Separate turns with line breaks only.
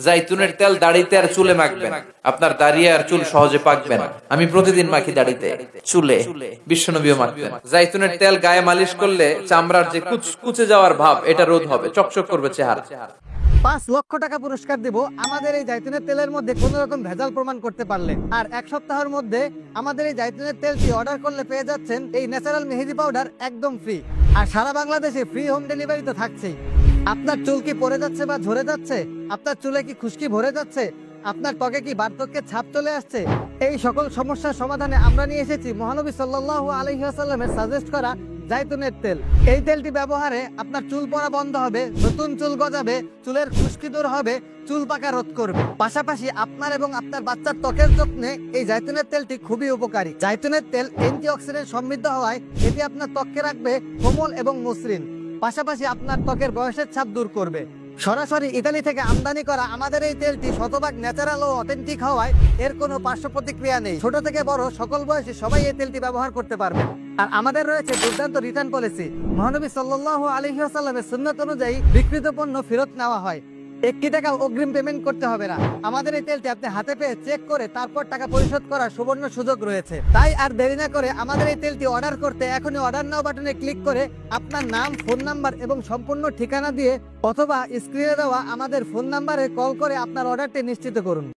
জাইতুনের তেল দাড়িতে আর চুলে মাখবেন, আপনার দাড়ি আর চুল সহজে পাকবে না। আমি প্রতিদিন মাখি দাড়িতে, চুলে। বিশ্বনবীও মাখতেন। জাইতুনের তেল গায়ে মালিশ করলে চামড়ার যে কুচে যাওয়ার ভাব, এটা রোধ হবে, চকচক করবে চেহারা।
5 লক্ষ টাকা পুরস্কার দেব আমাদের এই জাইতুনের তেলের মধ্যে কোন রকম ভেজাল প্রমাণ করতে পারলে। আর 1 সপ্তাহের মধ্যে আমাদের এই জাইতুনের তেলটি অর্ডার করলে পেয়ে যাচ্ছেন এই ন্যাচারাল মেহেদি পাউডার একদম ফ্রি। আর সারা বাংলাদেশে ফ্রি হোম ডেলিভারি তো থাকছেই। আপনার চুল কি পড়ে যাচ্ছে বা ঝরে যাচ্ছে? আপনার চুলে কি খুশকি ভরে যাচ্ছে? আপনার ত্বকে কি বার্ধক্যের ছাপ চলে আসছে? এই সকল সমস্যার সমাধানে আমরা নিয়ে এসেছি মহানবী সাল্লাল্লাহু আলাইহি ওয়াসাল্লামের সাজেস্ট করা জাইতুনের তেল। এই তেলটি ব্যবহারে আপনার চুল পড়া বন্ধ হবে, নতুন চুল গজাবে, চুলের খুশকি দূর হবে, চুল পাকা রোধ করবে। পাশাপাশি আপনার এবং আপনার বাচ্চার ত্বকের যত্নে এই জাইতুনের তেলটি খুবই উপকারী। জাইতুনের তেল অ্যান্টিঅক্সিডেন্ট সমৃদ্ধ হওয়ায় এটি আপনার ত্বককে রাখবে কোমল এবং মসৃণ। পাশাপাশি আপনার ত্বকের বয়সের ছাপ দূর করবে। সরাসরি ইতালি থেকে আমদানি করা আমাদের এই তেলটি শতভাগ ন্যাচারাল ও অথেন্টিক হওয়ায় এর কোনো পার্শ্ব প্রতিক্রিয়া নেই। ছোট থেকে বড় সকল বয়সী সবাই এই তেলটি ব্যবহার করতে পারবে। আর আমাদের রয়েছে দুর্দান্ত রিটার্ন পলিসি। মহানবী সাল্লাল্লাহু আলাইহি ওয়াসাল্লামের সুন্নাত অনুযায়ী বিক্রিত পণ্য ফেরত নেওয়া হয়। 1 টাকা অগ্রিম পেমেন্ট করতে হবে না। আমাদের এই তেলটি আপনি হাতে পেয়ে চেক করে তারপর টাকা পরিশোধ করার সুবর্ণ সুযোগ রয়েছে। তাই আর দেরি না করে আমাদের এই তেলটি অর্ডার করতে এখনই অর্ডার নাও বাটনে ক্লিক করে আপনার নাম, ফোন নাম্বার এবং সম্পূর্ণ ঠিকানা দিয়ে অথবা স্ক্রিনে দেওয়া আমাদের ফোন নাম্বারে কল করে আপনার অর্ডারটি নিশ্চিত করুন।